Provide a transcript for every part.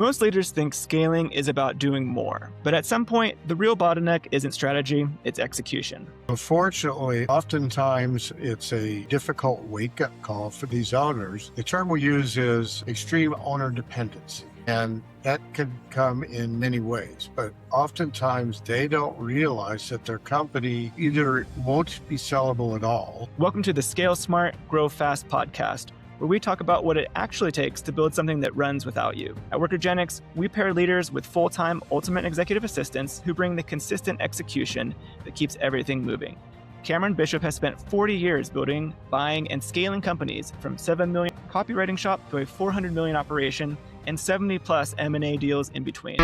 Most leaders think scaling is about doing more, but at some point, the real bottleneck isn't strategy, it's execution. Unfortunately, oftentimes it's a difficult wake-up call for these owners. The term we use is extreme owner dependency, and that can come in many ways, but oftentimes they don't realize that their company either won't be sellable at all. Welcome to the Scale Smart, Grow Fast podcast, where we talk about what it actually takes to build something that runs without you. At Workogenics, we pair leaders with full-time ultimate executive assistants who bring the consistent execution that keeps everything moving. Cameron Bishop has spent 40 years building, buying, and scaling companies from $7 million copywriting shop to a $400 million operation and 70-plus M&A deals in between.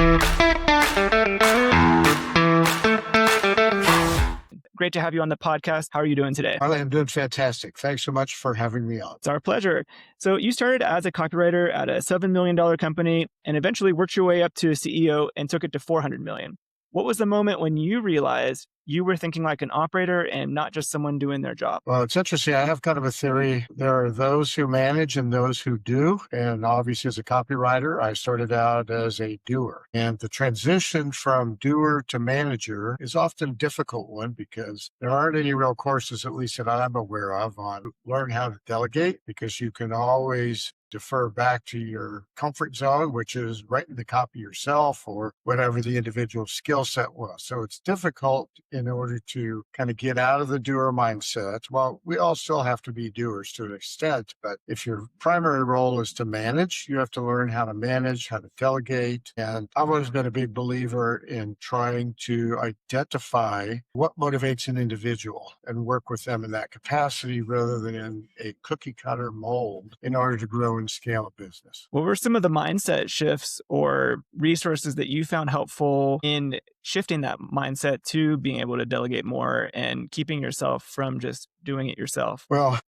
Great to have you on the podcast. How are you doing today? Harley, I'm doing fantastic. Thanks so much for having me on. It's our pleasure. So you started as a copywriter at a $7 million company and eventually worked your way up to a CEO and took it to $400 million. What was the moment when you realized you were thinking like an operator and not just someone doing their job? Well, it's interesting. I have kind of a theory. There are those who manage and those who do. And obviously, as a copywriter, I started out as a doer. And the transition from doer to manager is often a difficult one because there aren't any real courses, at least that I'm aware of, on learn how to delegate, because you can always defer back to your comfort zone, which is writing the copy yourself or whatever the individual skill set was. So it's difficult in order to kind of get out of the doer mindset. Well, we all still have to be doers to an extent, but if your primary role is to manage, you have to learn how to manage, how to delegate. And I've always been a big believer in trying to identify what motivates an individual and work with them in that capacity rather than in a cookie cutter mold in order to grow and scale a business. What were some of the mindset shifts or resources that you found helpful in shifting that mindset to being able to delegate more and keeping yourself from just doing it yourself? Well,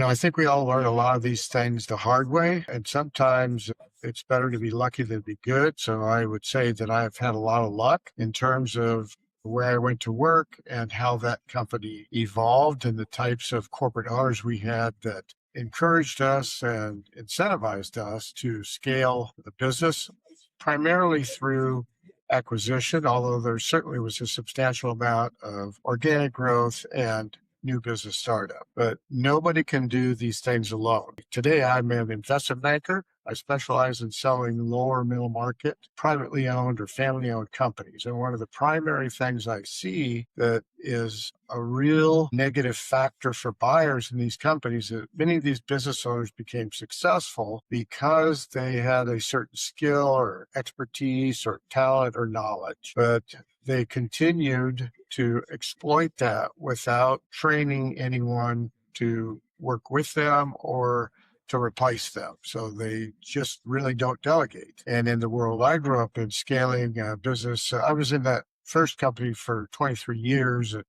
I think we all learn a lot of these things the hard way, and sometimes it's better to be lucky than be good. So I would say that I've had a lot of luck in terms of where I went to work and how that company evolved and the types of corporate owners we had that encouraged us and incentivized us to scale the business, primarily through acquisition, although there certainly was a substantial amount of organic growth and new business startup. But nobody can do these things alone. Today, I'm an investment banker. I specialize in selling lower middle market, privately owned or family owned companies. And one of the primary things I see that is a real negative factor for buyers in these companies is that many of these business owners became successful because they had a certain skill or expertise or talent or knowledge, but they continued to exploit that without training anyone to work with them or to replace them. So they just really don't delegate. And in the world I grew up in, scaling a business, I was in that first company for 23 years. It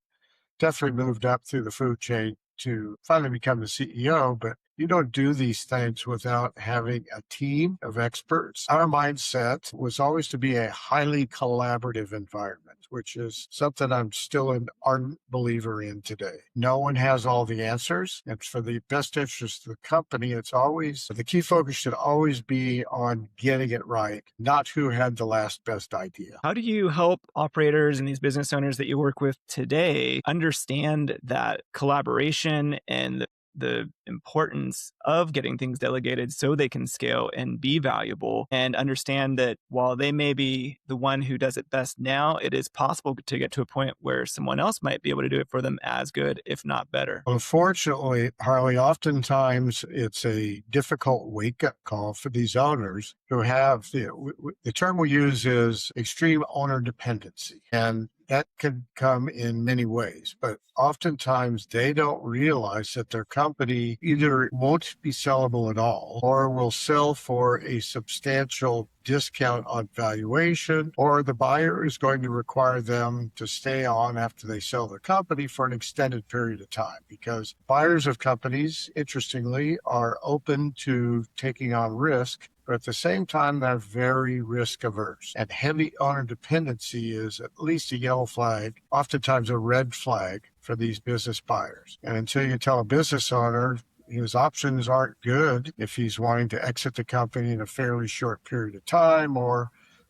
definitely moved up through the food chain to finally become the CEO, but you don't do these things without having a team of experts. Our mindset was always to be a highly collaborative environment, which is something I'm still an ardent believer in today. No one has all the answers. And for the best interest of the company, the key focus should always be on getting it right, not who had the last best idea. How do you help operators and these business owners that you work with today understand that collaboration and the importance of getting things delegated so they can scale and be valuable, and understand that while they may be the one who does it best now, it is possible to get to a point where someone else might be able to do it for them as good, if not better? Unfortunately, Harley, oftentimes it's a difficult wake-up call for these owners who have, the term we use is extreme owner dependency. And that can come in many ways, but oftentimes they don't realize that their company either won't be sellable at all or will sell for a substantial discount on valuation, or the buyer is going to require them to stay on after they sell their company for an extended period of time, because buyers of companies, interestingly, are open to taking on risk, but at the same time, they're very risk averse. And heavy owner dependency is at least a yellow flag, oftentimes a red flag for these business buyers. And until you tell a business owner his options aren't good if he's wanting to exit the company in a fairly short period of time, or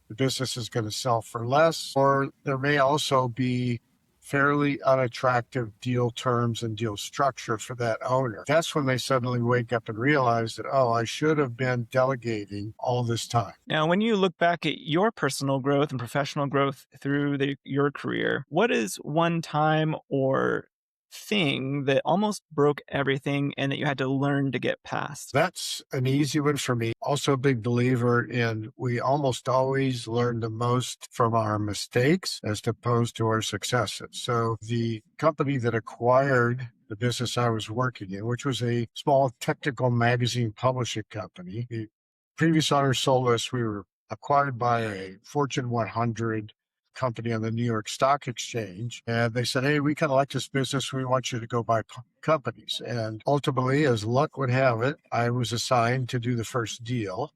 the business is going to sell for less, or there may also be fairly unattractive deal terms and deal structure for that owner. That's when they suddenly wake up and realize that, oh, I should have been delegating all this time. Now, when you look back at your personal growth and professional growth through your career, what is one time or thing that almost broke everything and that you had to learn to get past? That's an easy one for me. Also a big believer in we almost always learn the most from our mistakes as opposed to our successes. So the company that acquired the business I was working in, which was a small technical magazine publishing company, the previous owner sold us. We were acquired by a Fortune 100 company on the New York Stock Exchange. And they said, hey, we kind of like this business. We want you to go buy companies. And ultimately, as luck would have it, I was assigned to do the first deal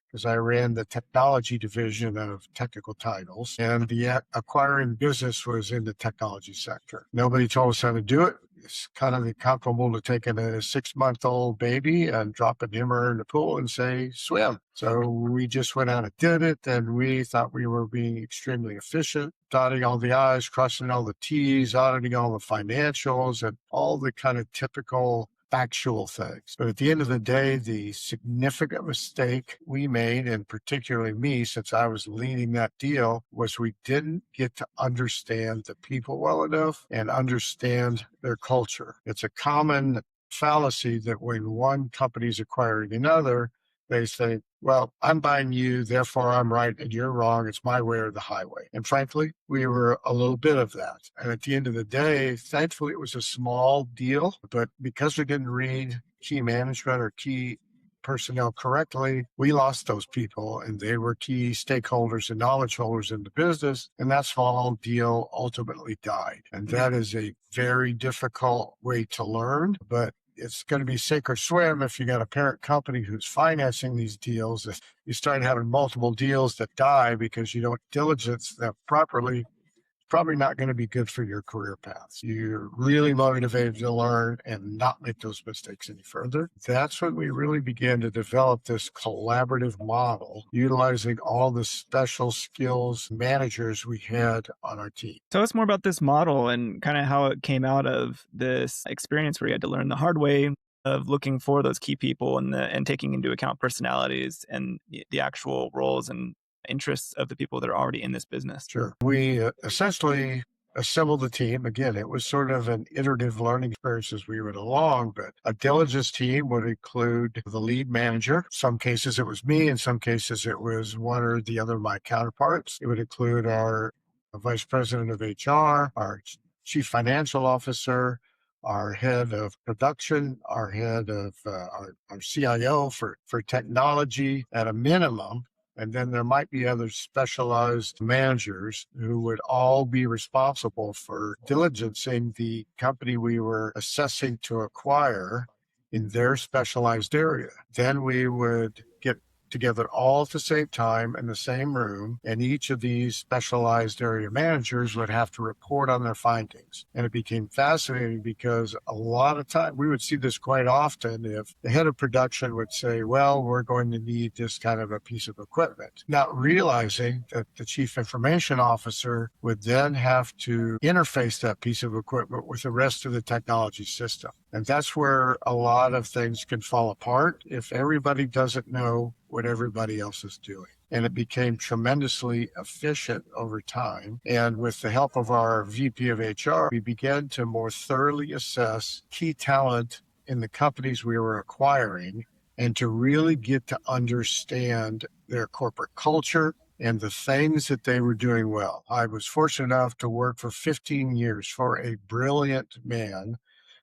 because I ran the technology division of technical titles, and the acquiring business was in the technology sector. Nobody told us how to do it. It's kind of comparable to taking a 6-month-old baby and dropping him or her in the pool and say, swim. So we just went out and did it, and we thought we were being extremely efficient, dotting all the I's, crossing all the T's, auditing all the financials, and all the kind of typical factual things. But at the end of the day, the significant mistake we made, and particularly me, since I was leading that deal, was we didn't get to understand the people well enough and understand their culture. It's a common fallacy that when one company is acquiring another, they say, well, I'm buying you, therefore I'm right and you're wrong. It's my way or the highway. And frankly, we were a little bit of that. And at the end of the day, thankfully, it was a small deal. But because we didn't read key management or key personnel correctly, we lost those people, and they were key stakeholders and knowledge holders in the business. And that small deal ultimately died. And that is a very difficult way to learn, but it's going to be sink or swim if you got a parent company who's financing these deals. If you start having multiple deals that die because you don't diligence them properly, probably not going to be good for your career paths. You're really motivated to learn and not make those mistakes any further. That's when we really began to develop this collaborative model, utilizing all the special skills managers we had on our team. Tell us more about this model and kind of how it came out of this experience where you had to learn the hard way of looking for those key people and taking into account personalities and the actual roles and interests of the people that are already in this business. Sure. We essentially assembled the team. Again, it was sort of an iterative learning experience as we went along, but a diligence team would include the lead manager. Some cases it was me, in some cases it was one or the other of my counterparts. It would include our vice president of HR, our chief financial officer, our head of production, our head of our CIO for technology at a minimum. And then there might be other specialized managers who would all be responsible for diligencing the company we were assessing to acquire in their specialized area. Then we would get together all at the same time in the same room, and each of these specialized area managers would have to report on their findings. And it became fascinating because a lot of time we would see this quite often. If the head of production would say, well, we're going to need this kind of a piece of equipment, not realizing that the chief information officer would then have to interface that piece of equipment with the rest of the technology system. And that's where a lot of things can fall apart if everybody doesn't know what everybody else is doing. And it became tremendously efficient over time. And with the help of our VP of HR, we began to more thoroughly assess key talent in the companies we were acquiring and to really get to understand their corporate culture and the things that they were doing well. I was fortunate enough to work for 15 years for a brilliant man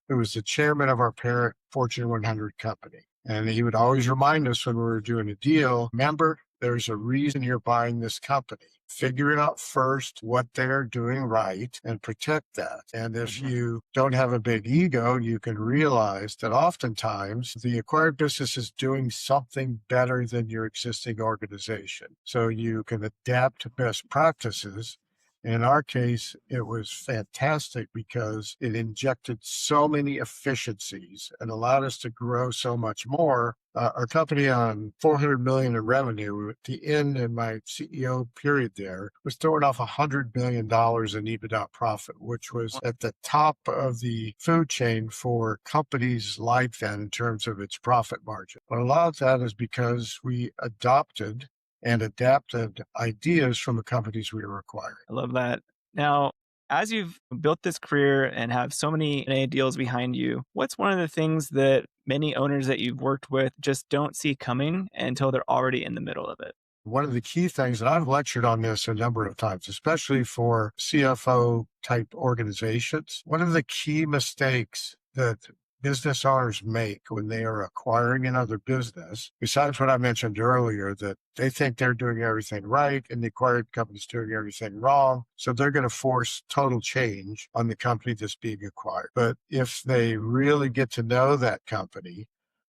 who was the chairman of our parent Fortune 100 company. And he would always remind us when we were doing a deal, remember, there's a reason you're buying this company. Figure it out first, what they're doing right, and protect that. And if you don't have a big ego, you can realize that oftentimes the acquired business is doing something better than your existing organization. So you can adapt best practices In our case, it was fantastic because it injected so many efficiencies and allowed us to grow so much more. Our company on 400 million in revenue at the end of my CEO period there was throwing off $100 million in EBITDA profit, which was at the top of the food chain for companies like that in terms of its profit margin. But a lot of that is because we adopted and adapted ideas from the companies we were acquiring. I love that. Now, as you've built this career and have so many M&A deals behind you, what's one of the things that many owners that you've worked with just don't see coming until they're already in the middle of it? One of the key things, and I've lectured on this a number of times, especially for CFO type organizations, one of the key mistakes that business owners make when they are acquiring another business, besides what I mentioned earlier, that they think they're doing everything right and the acquired company's doing everything wrong. So they're going to force total change on the company that's being acquired. But if they really get to know that company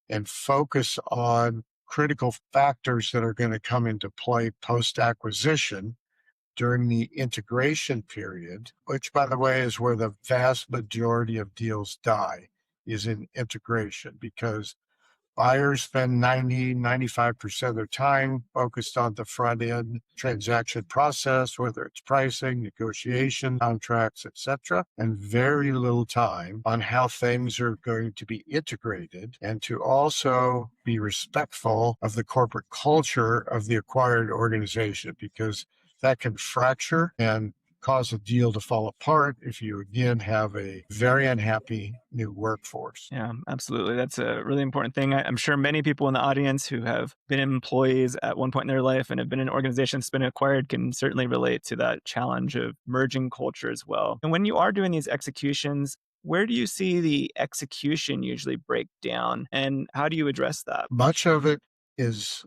and focus on critical factors that are going to come into play post-acquisition during the integration period, which, by the way, is where the vast majority of deals die, is in integration, because buyers spend 95% of their time focused on the front end transaction process, whether it's pricing, negotiation, contracts, etc., and very little time on how things are going to be integrated and to also be respectful of the corporate culture of the acquired organization, because that can fracture and cause a deal to fall apart if you again have a very unhappy new workforce. Yeah, absolutely. That's a really important thing. I'm sure many people in the audience who have been employees at one point in their life and have been in organizations that's been acquired can certainly relate to that challenge of merging culture as well. And when you are doing these executions, where do you see the execution usually break down, and how do you address that? Much of it is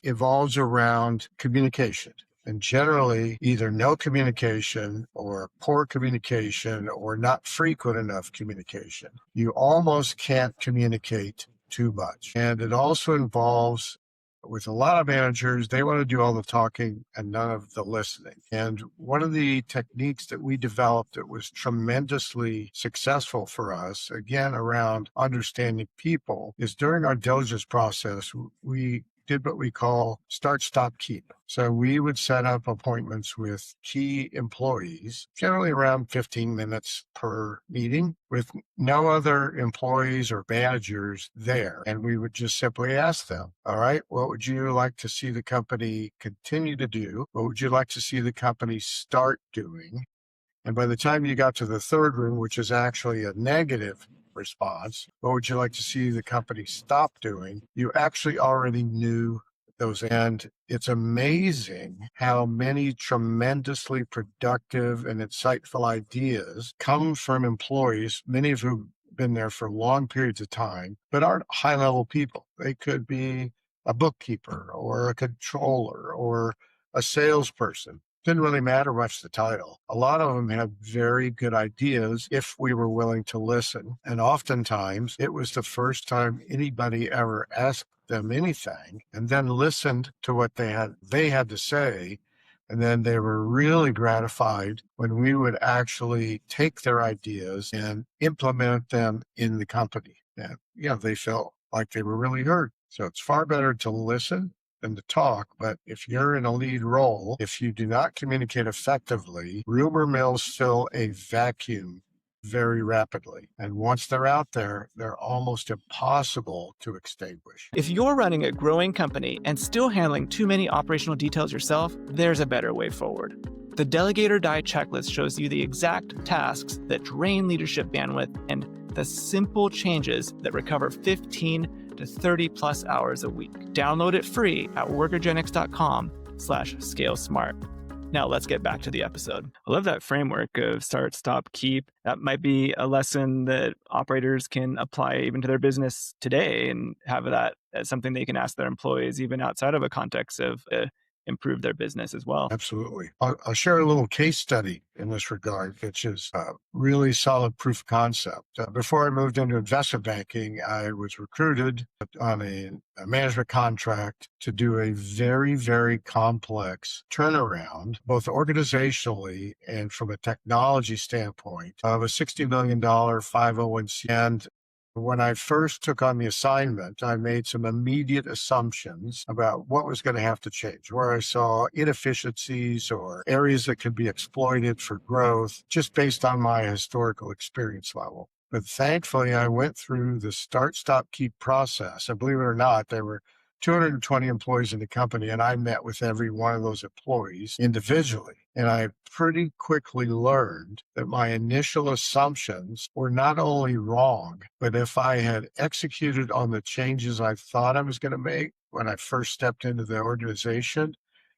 evolves around communication. And generally, either no communication or poor communication or not frequent enough communication. You almost can't communicate too much. And it also involves, with a lot of managers, they want to do all the talking and none of the listening. And one of the techniques that we developed that was tremendously successful for us, again, around understanding people, is during our diligence process, we did what we call start, stop, keep. So we would set up appointments with key employees, generally around 15 minutes per meeting, with no other employees or managers there. And we would just simply ask them, all right, what would you like to see the company continue to do? What would you like to see the company start doing? And by the time you got to the third room, which is actually a negative response, what would you like to see the company stop doing? You actually already knew those. And it's amazing how many tremendously productive and insightful ideas come from employees, many of whom have been there for long periods of time, but aren't high-level people. They could be a bookkeeper or a controller or a salesperson. Didn't really matter much the title. A lot of them had very good ideas if we were willing to listen. And oftentimes it was the first time anybody ever asked them anything and then listened to what they had to say. And then they were really gratified when we would actually take their ideas and implement them in the company. And, they felt like they were really heard. So it's far better to listen than to talk. But if you're in a lead role, if you do not communicate effectively, rumor mills fill a vacuum very rapidly. And once they're out there, they're almost impossible to extinguish. If you're running a growing company and still handling too many operational details yourself, there's a better way forward. The Delegate or Die checklist shows you the exact tasks that drain leadership bandwidth and the simple changes that recover 15 to 30 plus hours a week. Download it free at workergenics.com/scale-smart. Now let's get back to the episode. I love that framework of start, stop, keep. That might be a lesson that operators can apply even to their business today and have that as something they can ask their employees, even outside of a context of improve their business as well. Absolutely. I'll share a little case study in this regard, which is a really solid proof of concept. Before I moved into investment banking, I was recruited on a management contract to do a very, very complex turnaround, both organizationally and from a technology standpoint, of a $60 million 501c. And when I first took on the assignment, I made some immediate assumptions about what was going to have to change, where I saw inefficiencies or areas that could be exploited for growth, just based on my historical experience level. But thankfully, I went through the start, stop, keep process. And believe it or not, there were 220 employees in the company, and I met with every one of those employees individually. And I pretty quickly learned that my initial assumptions were not only wrong, but if I had executed on the changes I thought I was going to make when I first stepped into the organization,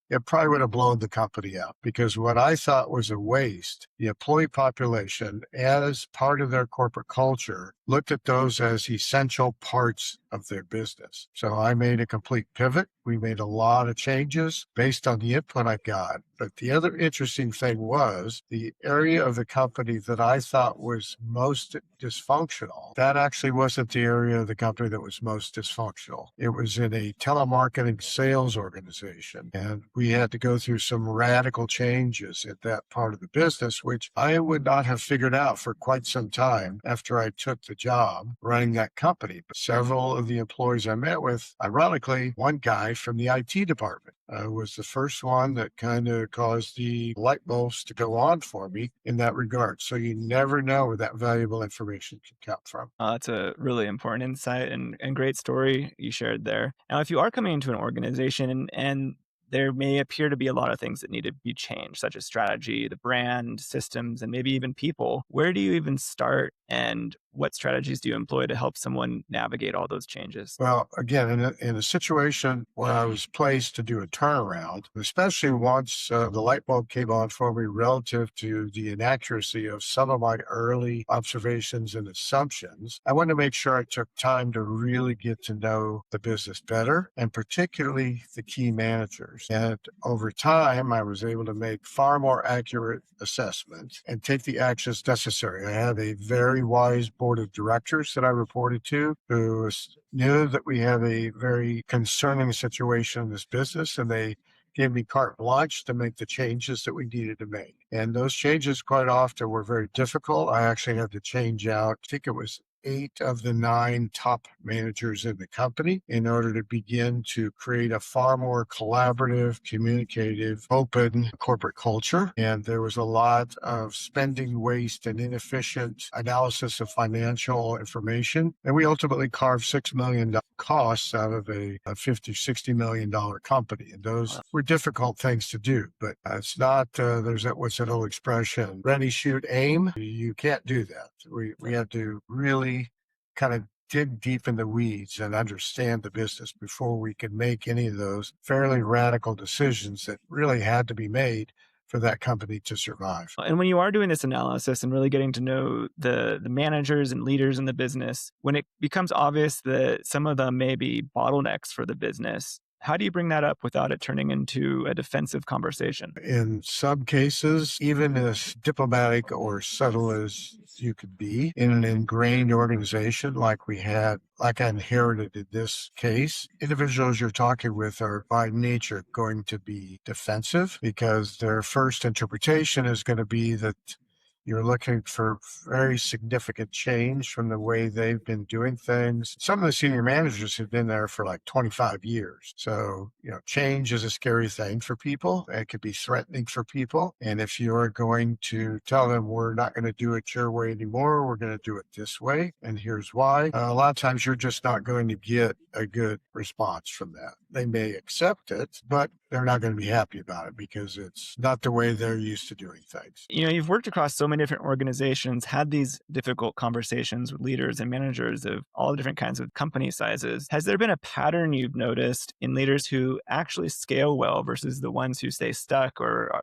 it probably would have blown the company up, because what I thought was a waste, the employee population, as part of their corporate culture, looked at those as essential parts of their business. So I made a complete pivot. We made a lot of changes based on the input I got. But the other interesting thing was the area of the company that I thought was most dysfunctional. That actually wasn't the area of the company that was most dysfunctional. It was in a telemarketing sales organization. And we had to go through some radical changes at that part of the business, which I would not have figured out for quite some time after I took the job running that company. But several of the employees I met with, ironically, one guy from the IT department was the first one that kind of caused the light bulbs to go on for me in that regard. So you never know where that valuable information can come from. That's a really important insight and great story you shared there. Now, if you are coming into an organization and there may appear to be a lot of things that need to be changed, such as strategy, the brand, systems, and maybe even people, where do you even start, and what strategies do you employ to help someone navigate all those changes? Well, again, in a situation where I was placed to do a turnaround, especially once the light bulb came on for me relative to the inaccuracy of some of my early observations and assumptions, I wanted to make sure I took time to really get to know the business better, and particularly the key managers. And over time, I was able to make far more accurate assessments and take the actions necessary. I had a very wise board of directors that I reported to, who knew that we had a very concerning situation in this business, and they gave me carte blanche to make the changes that we needed to make. And those changes quite often were very difficult. I actually had to change out, I think it was 8 of the 9 top managers in the company in order to begin to create a far more collaborative, communicative, open corporate culture. And there was a lot of spending waste and inefficient analysis of financial information. And we ultimately carved $6 million costs out of a $50, $60 million company. And those were difficult things to do, but it's not, there's what's that old expression, ready, shoot, aim. You can't do that. We have to really kind of dig deep in the weeds and understand the business before we can make any of those fairly radical decisions that really had to be made for that company to survive. And when you are doing this analysis and really getting to know the managers and leaders in the business, when it becomes obvious that some of them may be bottlenecks for the business, how do you bring that up without it turning into a defensive conversation? In some cases, even as diplomatic or subtle as you could be in an ingrained organization like I inherited in this case, individuals you're talking with are by nature going to be defensive, because their first interpretation is going to be that you're looking for very significant change from the way they've been doing things. Some of the senior managers have been there for like 25 years. So, change is a scary thing for people. It could be threatening for people. And if you're going to tell them, we're not going to do it your way anymore, we're going to do it this way, and here's why, a lot of times you're just not going to get a good response from that. They may accept it, but they're not going to be happy about it because it's not the way they're used to doing things. You've worked across so many different organizations, had these difficult conversations with leaders and managers of all different kinds of company sizes. Has there been a pattern you've noticed in leaders who actually scale well versus the ones who stay stuck or,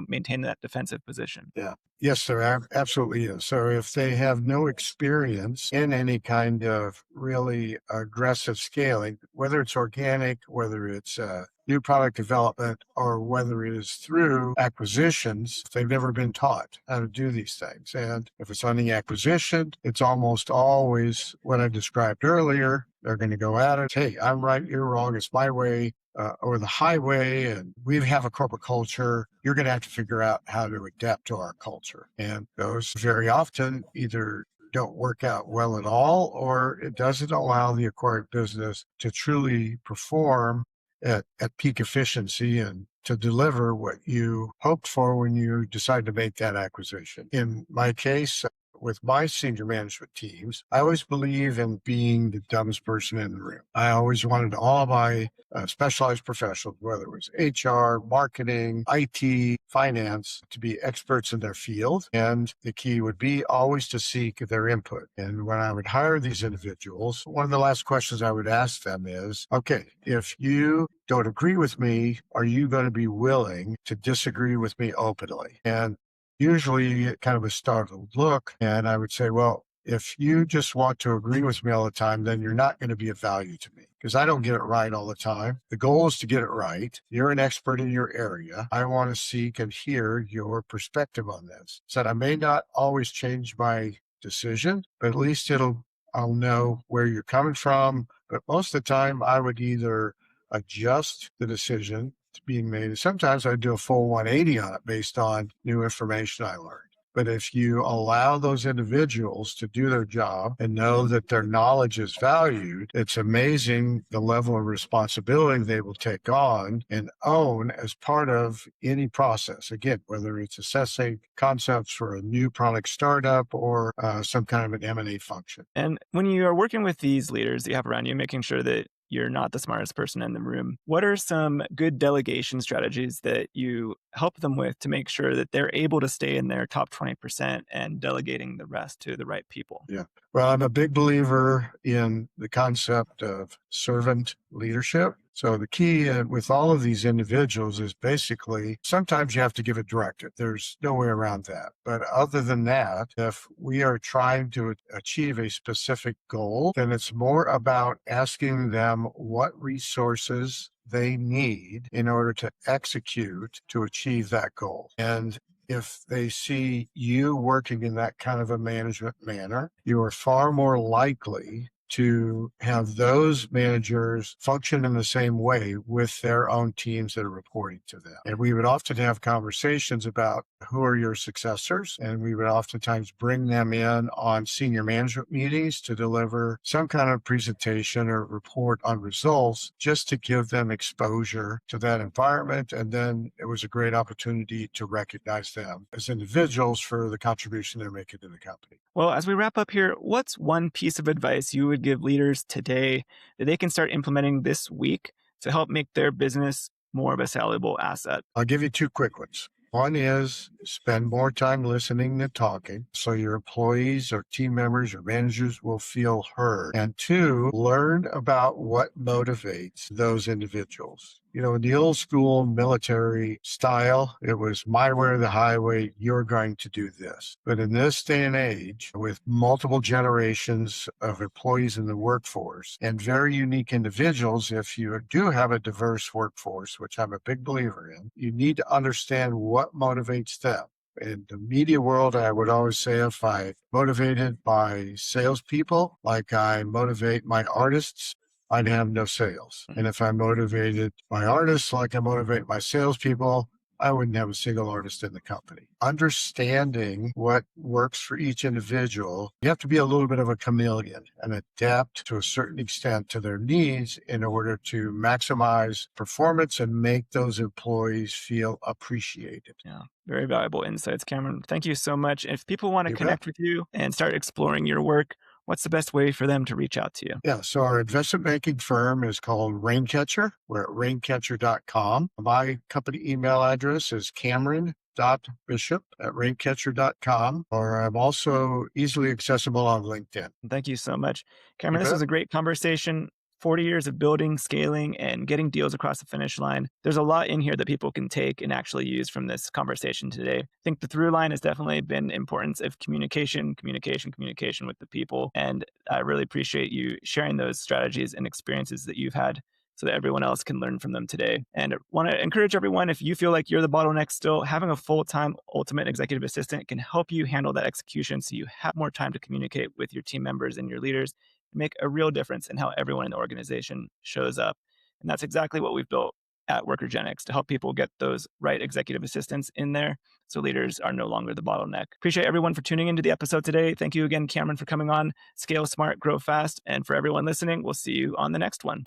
maintain that defensive position? Yeah. Yes, there absolutely is. So if they have no experience in any kind of really aggressive scaling, whether it's organic, whether it's new product development or whether it is through acquisitions, they've never been taught how to do these things. And if it's on the acquisition, it's almost always what I described earlier. They're going to go at it. Hey, I'm right, you're wrong. It's my way. Or the highway, and we have a corporate culture. You're going to have to figure out how to adapt to our culture. And those very often either don't work out well at all, or it doesn't allow the acquired business to truly perform at peak efficiency and to deliver what you hoped for when you decide to make that acquisition. In my case, with my senior management teams, I always believe in being the dumbest person in the room. I always wanted all of my specialized professionals, whether it was HR, marketing, IT, finance, to be experts in their field. And the key would be always to seek their input. And when I would hire these individuals, one of the last questions I would ask them is, okay, if you don't agree with me, are you going to be willing to disagree with me openly? And usually you get kind of a startled look. And I would say, well, if you just want to agree with me all the time, then you're not going to be of value to me because I don't get it right all the time. The goal is to get it right. You're an expert in your area. I want to seek and hear your perspective on this. So I may not always change my decision, but at least I'll know where you're coming from. But most of the time I would either adjust the decision being made. And sometimes I do a full 180 on it based on new information I learned. But if you allow those individuals to do their job and know that their knowledge is valued, it's amazing the level of responsibility they will take on and own as part of any process. Again, whether it's assessing concepts for a new product startup or some kind of an M&A function. And when you are working with these leaders that you have around you, making sure that you're not the smartest person in the room, what are some good delegation strategies that you help them with to make sure that they're able to stay in their top 20% and delegating the rest to the right people? Yeah. Well, I'm a big believer in the concept of servant leadership. So the key with all of these individuals is basically sometimes you have to give a directive. There's no way around that. But other than that, if we are trying to achieve a specific goal, then it's more about asking them what resources they need in order to execute to achieve that goal. And if they see you working in that kind of a management manner, you are far more likely to have those managers function in the same way with their own teams that are reporting to them. And we would often have conversations about who are your successors, and we would oftentimes bring them in on senior management meetings to deliver some kind of presentation or report on results just to give them exposure to that environment. And then it was a great opportunity to recognize them as individuals for the contribution they're making to the company. Well, as we wrap up here, what's one piece of advice you would give leaders today that they can start implementing this week to help make their business more of a valuable asset? I'll give you two quick ones. One is spend more time listening than talking so your employees or team members or managers will feel heard. And two, learn about what motivates those individuals. You know, in the old school military style, it was my way or the highway, you're going to do this. But in this day and age, with multiple generations of employees in the workforce and very unique individuals, if you do have a diverse workforce, which I'm a big believer in, you need to understand what motivates them. In the media world, I would always say if I motivated by salespeople, like I motivate my artists, I'd have no sales. And if I motivated my artists like I motivate my salespeople, I wouldn't have a single artist in the company. Understanding what works for each individual, you have to be a little bit of a chameleon and adapt to a certain extent to their needs in order to maximize performance and make those employees feel appreciated. Yeah, very valuable insights, Cameron. Thank you so much. If people want to You bet. connect with you and start exploring your work, what's the best way for them to reach out to you? Yeah, so our investment banking firm is called Raincatcher. We're at raincatcher.com. My company email address is cameron.bishop@raincatcher.com, or I'm also easily accessible on LinkedIn. Thank you so much. You Cameron, this bet. was a great conversation. 40 years of building, scaling, and getting deals across the finish line. There's a lot in here that people can take and actually use from this conversation today. I think the through line has definitely been importance of communication, communication, communication with the people. And I really appreciate you sharing those strategies and experiences that you've had so that everyone else can learn from them today. And I want to encourage everyone, if you feel like you're the bottleneck still, having a full-time ultimate executive assistant can help you handle that execution so you have more time to communicate with your team members and your leaders, and make a real difference in how everyone in the organization shows up. And that's exactly what we've built at Workergenics to help people get those right executive assistants in there so leaders are no longer the bottleneck. Appreciate everyone for tuning into the episode today. Thank you again, Cameron, for coming on. Scale smart, grow fast. And for everyone listening, we'll see you on the next one.